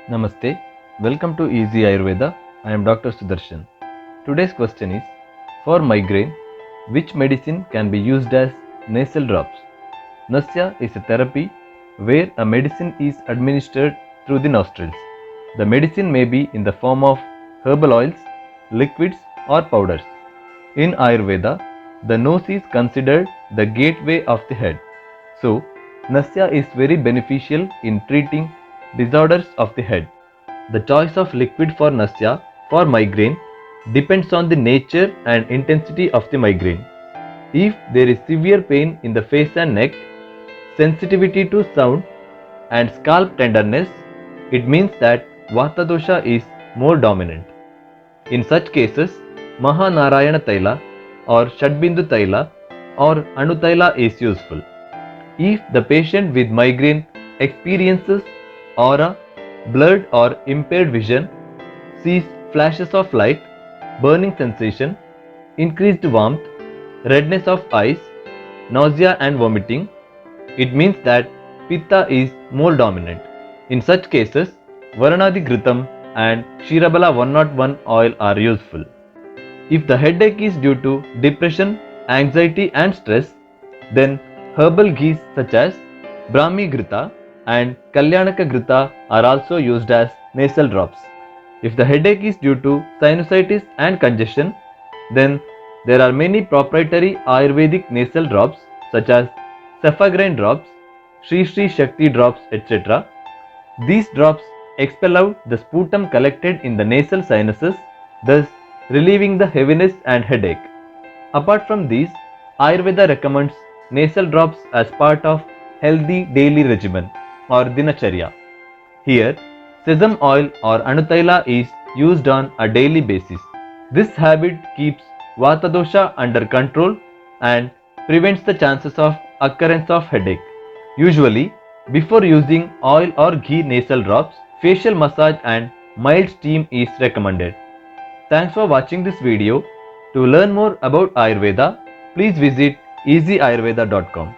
Namaste, welcome to Easy Ayurveda. I am Dr. Sudarshan. Today's question is, for migraine, which medicine can be used as nasal drops? Nasya is a therapy where a medicine is administered through the nostrils. The medicine may be in the form of herbal oils, liquids, or powders. In Ayurveda, the nose is considered the gateway of the head. So, Nasya is very beneficial in treating disorders of the head. The choice of liquid for Nasya for migraine depends on the nature and intensity of the migraine. If there is severe pain in the face and neck, sensitivity to sound, and scalp tenderness, it means that Vata dosha is more dominant. In such cases, Mahanarayana Taila or Shadbindu Taila or Anutaila is useful. If the patient with migraine experiences aura, blurred or impaired vision, sees flashes of light, burning sensation, increased warmth, redness of eyes, nausea and vomiting, it means that Pitta is more dominant. In such cases, Varanadi Ghritam and Kshirabala 101 oil are useful. If the headache is due to depression, anxiety and stress, then herbal ghees such as BRAHMI GHRITA and KALYANAKA GHRITA are also used as nasal drops. If the headache is due to sinusitis and congestion, then there are many proprietary Ayurvedic nasal drops such as CEPHAGRAINE drops, Sri SHAKTI drops, etc. These drops expel out the sputum collected in the nasal sinuses, thus relieving the heaviness and headache. Apart from these, Ayurveda recommends nasal drops as part of healthy daily regimen or dinacharya. Here, sesame oil or anutaila is used on a daily basis. This habit keeps Vata dosha under control and prevents the chances of occurrence of headache. Usually, before using oil or ghee nasal drops, facial massage and mild steam is recommended. Thanks for watching this video. To learn more about Ayurveda, please visit easyayurveda.com.